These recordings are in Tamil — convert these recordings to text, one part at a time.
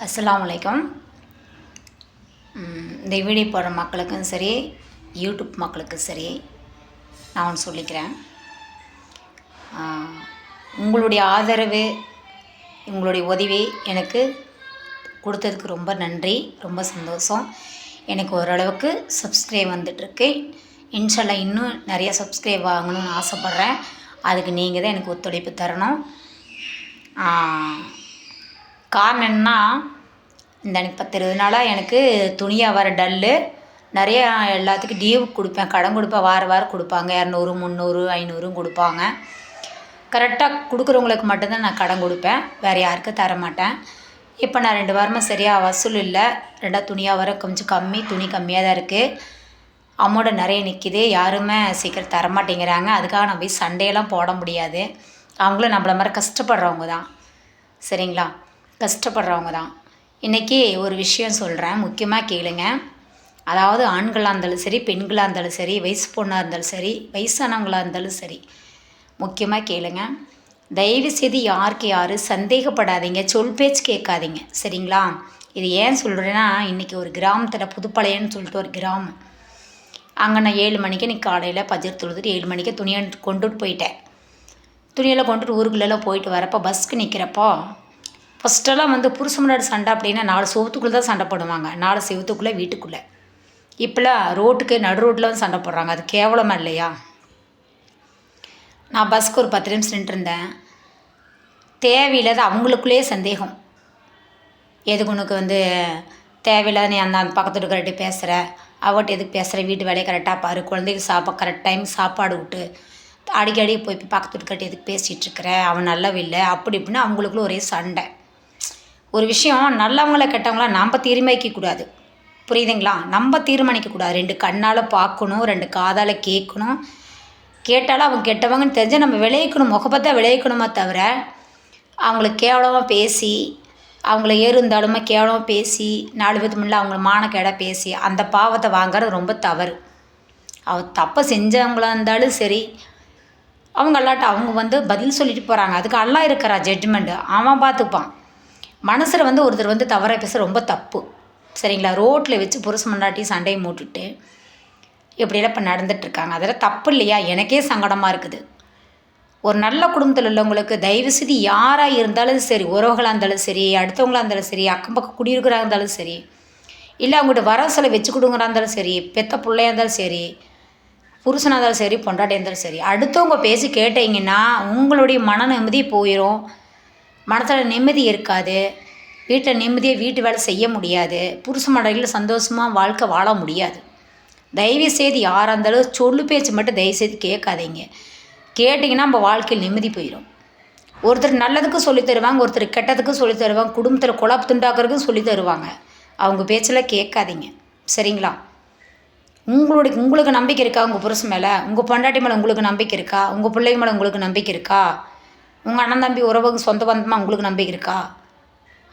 அஸ்ஸலாமு அலைக்கும். இந்த வீடியோ போடுற மக்களுக்கும் சரி, யூடியூப் மக்களுக்கும் சரி, நான் ஒன்று சொல்லிக்கிறேன். உங்களுடைய ஆதரவு, உங்களுடைய உதவி எனக்கு கொடுத்ததுக்கு ரொம்ப நன்றி, ரொம்ப சந்தோஷம். எனக்கு ஓரளவுக்கு சப்ஸ்கிரைப் வந்துட்டுருக்கு. இன்ஷால்லா இன்னும் நிறைய சப்ஸ்கிரைப் வாங்கணும்னு ஆசைப்பட்றேன். அதுக்கு நீங்கள் தான் எனக்கு ஒத்துழைப்பு தரணும். காரணம் என்னன்னா, இந்த எனக்கு 10-20 நாளாக எனக்கு துணியாக வர டல்லு. நிறையா எல்லாத்துக்கும் டியூ கொடுப்பேன், கடன் கொடுப்பேன். வாரம் கொடுப்பாங்க. 200, 300, 500 கொடுப்பாங்க. கரெக்டாக கொடுக்குறவங்களுக்கு மட்டும்தான் நான் கடன் கொடுப்பேன், வேறு யாருக்கும் தர மாட்டேன். இப்போ நான் 2 வாரமாக சரியாக வசூல் இல்லை. 2 துணியாக வர கொஞ்சம் கம்மி, துணி கம்மியாக தான் இருக்குது. அமௌண்ட்டு நிறைய நிற்கிது, யாருமே சீக்கிரம் தரமாட்டேங்கிறாங்க. அதுக்காக நான் போய் சண்டையெல்லாம் போட முடியாது. அவங்களும் நம்மள மாதிரி கஷ்டப்படுறவங்க தான், சரிங்களா? கஷ்டப்படுறவங்க தான். இன்றைக்கி ஒரு விஷயம் சொல்கிறேன், முக்கியமாக கேளுங்க. அதாவது ஆண்களாக இருந்தாலும் சரி, பெண்களாக இருந்தாலும் சரி, வயசு பொண்ணாக இருந்தாலும் சரி, வயசானவங்களாக இருந்தாலும் சரி, முக்கியமாக கேளுங்க. தயவு செய்து யார் சந்தேகப்படாதீங்க, சொல் பேச்சு கேட்காதீங்க, சரிங்களா? இது ஏன் சொல்கிறேன்னா, இன்றைக்கி ஒரு கிராமத்தில் புதுப்பாளையம்னு சொல்லிட்டு ஒரு கிராமம். அங்கே நான் 7 மணிக்கு இன்றைக்கி காலையில் பஜர் தொழுதுட்டு 7 மணிக்கு துணியை கொண்டுட்டு போயிட்டேன். துணியெல்லாம் கொண்டுட்டு ஊருக்குள்ளெல்லாம் போயிட்டு வரப்போ பஸ்ஸுக்கு நிற்கிறப்போ, ஃபஸ்ட்டெல்லாம் புருஷன் முன்னாடி சண்டை அப்படின்னா 4 செவத்துக்குள்ளே தான் சண்டை போடுவாங்க, 4 செவத்துக்குள்ளே வீட்டுக்குள்ளே. இப்போலாம் ரோட்டுக்கு நடு ரோட்டில் வந்து சண்டை போடுறாங்க. அது கேவலமாக இல்லையா? நான் பஸ்ஸுக்கு ஒரு 10 நிமிஷம் நின்றுருந்தேன். தேவையில்லாத அவங்களுக்குள்ளேயே சந்தேகம். எதுக்கு உனக்கு தேவையில்லாத நீ அந்த பக்கத்து இருக்கிறட்டி பேசுகிற, அவட்ட எதுக்கு பேசுகிற, வீட்டு வேலையை கரெக்டாக பாரு, குழந்தைக்கு கரெக்ட் டைம் சாப்பாடு விட்டு, அடிக்கடி போய் பக்கத்து இருக்கிறட்டி எதுக்கு பேசிகிட்ருக்கிற, அவன் நல்லவில்லை அப்படி இப்படின்னு அவங்களுக்குள்ள ஒரே சண்டை. ஒரு விஷயம், நல்லவங்கள கெட்டவங்கள நம்ம தீர்மானிக்கக்கூடாது, புரியுதுங்களா? நம்ம தீர்மானிக்கக்கூடாது. 2 கண்ணால் பார்க்கணும், 2 காதால் கேட்கணும். கேட்டாலும் அவங்க கெட்டவங்கன்னு தெரிஞ்சால் நம்ம விளைவிக்கணும், முகப்பத்தான் விளைவிக்கணுமே தவிர, அவங்களுக்கு கேவலமாக பேசி, அவங்கள இருந்தாலுமே கேவலமாக பேசி, 4 பேருக்கு முன்னில் அவங்கள மானக்கேடாக பேசி அந்த பாவத்தை வாங்குறது ரொம்ப தவறு. தப்பை செஞ்சவங்களாக இருந்தாலும் சரி, அவங்க அல்லாட்ட அவங்க பதில் சொல்லிட்டு போகிறாங்க. அதுக்கு அல்லா இருக்கிறா ஜட்ஜ்மெண்ட்டு, அவன் பார்த்துப்பான். மனசில் ஒருத்தர் தவறாக பேச ரொம்ப தப்பு, சரிங்களா? ரோட்டில் வச்சு புருஷன் முன்னாடி சண்டையை மூட்டுட்டு இப்படியெல்லாம் இப்போ நடந்துகிட்ருக்காங்க. அதெல்லாம் தப்பு இல்லையா? எனக்கே சங்கடமாக இருக்குது. ஒரு நல்ல குடும்பத்தில் உள்ளவங்களுக்கு தயவு செய்து யாராக இருந்தாலும் சரி, உறவுகளாக இருந்தாலும் சரி, அடுத்தவங்களாக இருந்தாலும் சரி, அக்கம் பக்கம் குடியிருக்கிறா இருந்தாலும் சரி, இல்லை அவங்கள்ட்ட வர சில வச்சு கொடுங்குறா இருந்தாலும் சரி, பெத்த பிள்ளையாக இருந்தாலும் சரி, புருஷனாக இருந்தாலும் சரி, பொண்டாட்டியாக இருந்தாலும் சரி, அடுத்தவங்க பேசி கேட்டீங்கன்னா உங்களுடைய மன நிம்மதி போயிடும். மனசில் நிம்மதி இருக்காது, வீட்டில் நிம்மதியாக வீட்டு வேலை செய்ய முடியாது, புருஷ மனைவியில் சந்தோஷமாக வாழ்க்கை வாழ முடியாது. தயவுசெய்து யாராக இருந்தாலும் சொல்லு பேச்சு மட்டும் தயவுசெய்து கேட்காதீங்க. கேட்டிங்கன்னா நம்ம வாழ்க்கையில் நிம்மதி போயிடும். ஒருத்தர் நல்லதுக்கும் சொல்லி தருவாங்க, ஒருத்தர் கெட்டதுக்கும் சொல்லி தருவாங்க, குடும்பத்தில் குழப்பத்துண்டாக்குறதுக்கும் சொல்லி தருவாங்க. அவங்க பேச்செல்லாம் கேட்காதீங்க, சரிங்களா? உங்களுக்கு நம்பிக்கை இருக்கா உங்கள் புருஷன் மேலே? உங்கள் பொண்டாட்டி மேலே உங்களுக்கு நம்பிக்கை இருக்கா? உங்கள் பிள்ளைங்க மேலே உங்களுக்கு நம்பிக்கை இருக்கா? உங்கள் அண்ணன் தம்பி உறவுக்கு சொந்த பந்தமாக உங்களுக்கு நம்பிக்கை இருக்கா?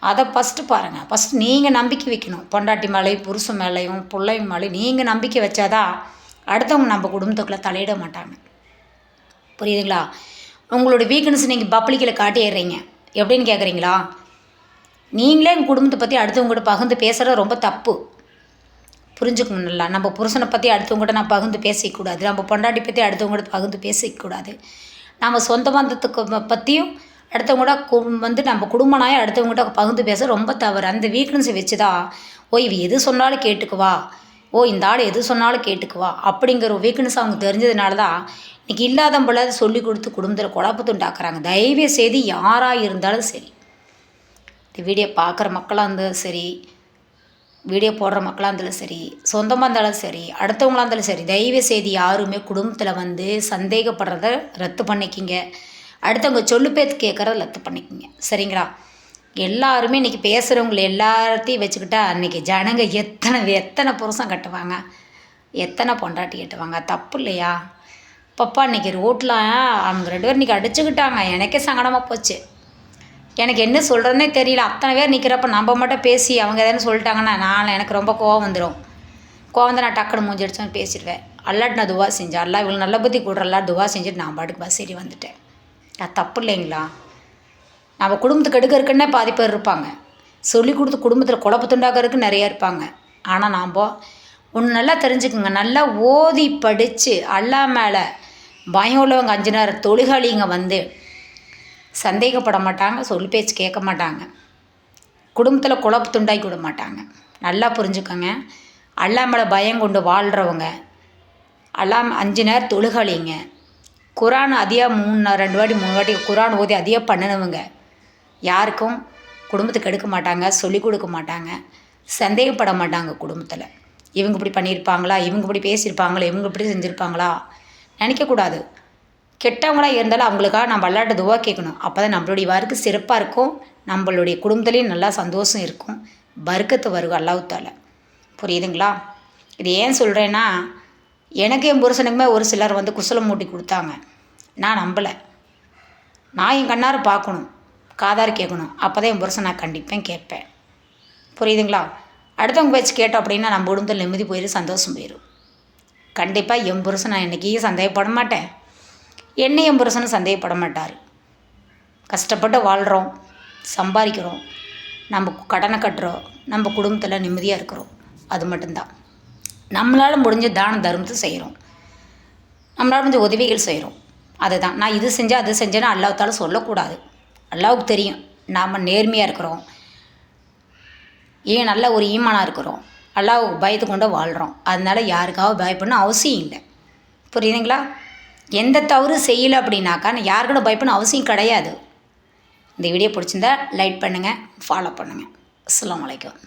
அதை ஃபஸ்ட்டு பாருங்கள். ஃபஸ்ட்டு நீங்கள் நம்பிக்கை வைக்கணும். பொண்டாட்டி மேலேயும் புருஷன் மேலேயும் பிள்ளைங்க மேலேயும் நீங்கள் நம்பிக்கை வச்சாதான் அடுத்தவங்க நம்ம குடும்பத்துக்குள்ளே தலையிட மாட்டாங்க, புரியுதுங்களா? உங்களோட வீக்னஸ் நீங்கள் பப்ளிக்கில் காட்டிடுறீங்க. எப்படின்னு கேட்குறீங்களா? நீங்களே உங்கள் குடும்பத்தை பற்றி அடுத்தவங்ககிட்ட பகிர்ந்து பேசுகிறது ரொம்ப தப்பு, புரிஞ்சுக்கணும் நல்லா. நம்ம புருஷனை பற்றி அடுத்தவங்ககிட்ட நான் பகிர்ந்து பேசிக்கூடாது, நம்ம பொண்டாட்டி பற்றி அடுத்தவங்ககிட்ட பகிர்ந்து பேசிக்கூடாது. நம்ம சொந்த பந்தத்துக்கு பற்றியும் அடுத்தவங்கள்ட்ட நம்ம குடும்பனாய அடுத்தவங்ககிட்ட பகிர்ந்து பேச ரொம்ப தவறு. அந்த வீக்னஸை வச்சு தான், இவ எது சொன்னாலும் கேட்டுக்குவா, இந்த ஆள் எது சொன்னாலும் கேட்டுக்குவா அப்படிங்கிற ஒரு வீக்னஸ் அவங்க தெரிஞ்சதுனால தான் இன்றைக்கி இல்லாத போல சொல்லி கொடுத்து குடும்பத்தில் குழப்பத்தை உண்டாக்குறாங்க. தயவு செய்து யாராக இருந்தாலும் சரி, இந்த வீடியோ பார்க்குற மக்களாக இருந்தாலும் சரி, வீடியோ போடுற மக்களாக இருந்தாலும் சரி, சொந்தமாக இருந்தாலும் சரி, அடுத்தவங்களாக இருந்தாலும் சரி, தயவு செய்து யாருமே குடும்பத்தில் சந்தேகப்படுறத ரத்து பண்ணிக்கிங்க. அடுத்தவங்க சொல்லு பேத்து கேட்குறத ரத்து பண்ணிக்கோங்க, சரிங்களா? எல்லாருமே இன்றைக்கி பேசுகிறவங்கள எல்லாத்தையும் வச்சுக்கிட்டா இன்றைக்கி ஜனங்க எத்தனை புருஷன் கட்டுவாங்க, எத்தனை பொண்டாட்டி கட்டுவாங்க? தப்பு இல்லையா? பப்பா இன்றைக்கி ரோட்டில் அவங்க 2 பேர் இன்றைக்கி அடிச்சுக்கிட்டாங்க. எனக்கே சங்கடமாக போச்சு. எனக்கு என்ன சொல்கிறதுனே தெரியல. அத்தனை பேர் நிற்கிறப்ப நம்ம மட்டும் பேசி அவங்க எதாவது சொல்லிட்டாங்கன்னா எனக்கு ரொம்ப கோவம் வந்துடும். கோவம் நான் டக்குன்னு மூஞ்சி அடிச்சு பேசிடுவேன். அல்லாட்டு நான் துவா செஞ்சேன், அல்லா இவ்வளோ நல்ல புத்தி கூடுறலாம் துவா செஞ்சுட்டு நான் பாட்டுக்கு பஸ் ஏறி வந்துட்டேன். அது தப்பு இல்லைங்களா? நம்ம குடும்பத்துக்கு எடுக்கிறதுக்குன்னே பாதி பேர் இருப்பாங்க. சொல்லி கொடுத்து குடும்பத்தில் குழப்பத்துண்டாக்கிறதுக்கு நிறையா இருப்பாங்க. ஆனால் நாம் ஒன்று நல்லா தெரிஞ்சுக்குங்க, நல்லா ஓதி படித்து அல்லா மேலே பயம் உள்ளவங்க 5 நேரம் தொழுகாளிங்க வந்து சந்தேகப்பட மாட்டாங்க, சொல் பேச்சு கேட்க மாட்டாங்க, குடும்பத்தில் குழப்பத்துண்டாக்கி விட மாட்டாங்க. நல்லா புரிஞ்சுக்கோங்க. அல்லா மேலே பயம் கொண்டு வாழ்கிறவங்க, அல்லா 5 நேரம் தொழுகாளிங்க, குரான் அதிகம் 2 வாட்டி 3 வாட்டி குரான் ஓதி அதிகம் பண்ணினவங்க யாருக்கும் குடும்பத்துக்கு எடுக்க மாட்டாங்க, சொல்லிக் கொடுக்க மாட்டாங்க, சந்தேகப்பட மாட்டாங்க. குடும்பத்தில் இவங்க இப்படி பண்ணியிருப்பாங்களா, இவங்க இப்படி பேசியிருப்பாங்களா, இவங்க இப்படி செஞ்சுருப்பாங்களா நினைக்கக்கூடாது. கெட்டவங்களாக இருந்தாலும் அவங்களுக்காக நம்ம அல்லாட்ட துவா கேட்கணும். அப்போ தான் நம்மளுடைய வாழ்க்கை சிறப்பாக இருக்கும், நம்மளுடைய குடும்பத்துலேயும் நல்லா சந்தோஷம் இருக்கும், பர்க்கத்து வரும் அல்லாஹ்வுத்தால. புரியுதுங்களா? இது ஏன் சொல்கிறேன்னா, எனக்கு என் புருஷனுக்குமே ஒரு சிலர் வந்து குசலம் மூட்டி கொடுத்தாங்க. நான் நம்பலை. நான் என் கண்ணார பார்க்கணும், காதார கேட்கணும். அப்போ தான் என் புருஷன் நான் கண்டிப்பாக கேட்பேன். புரியுதுங்களா? அடுத்தவங்க பேச்சு கேட்டோம் அப்படின்னா நம்ம குடும்பத்தில் நிம்மதி போயிடும், சந்தோஷம் போயிடும். கண்டிப்பாக என் புருஷன் நான் என்றைக்கும் சந்தேகப்பட மாட்டேன், என்னை என் புருஷனும் சந்தேகப்பட மாட்டார். கஷ்டப்பட்டு வாழ்கிறோம், சம்பாதிக்கிறோம், நம்ம கடனை கட்டுறோம், நம்ம குடும்பத்தில் நிம்மதியாக இருக்கிறோம். அது மட்டும்தான். நம்மளால் முடிஞ்ச தான தர்மத்தை செய்கிறோம், நம்மளால் முடிஞ்ச உதவிகள் செய்கிறோம். அதுதான். நான் இது செஞ்சேன் அது செஞ்சேன்னு அல்லாஹ்வுத்தால சொல்லக்கூடாது. அல்லாஹ்வுக்கு தெரியும் நாம் நேர்மையாக இருக்கிறோம், ஏன் நல்ல ஒரு ஈமானாக இருக்கிறோம், அல்லாஹ்வுக்கு பயத்து கொண்டு வாழ்கிறோம். அதனால் யாருக்காவது பயப்படணும் அவசியம் இல்லை. புரியுதுங்களா? எந்த தவறு செய்யலை அப்படின்னாக்கா நான் யாருக்கூட பயப்படணும் அவசியம் கிடையாது. இந்த வீடியோ பிடிச்சிருந்தா லைக் பண்ணுங்கள், ஃபாலோ பண்ணுங்கள். அஸ்ஸலாமு அலைக்கும்.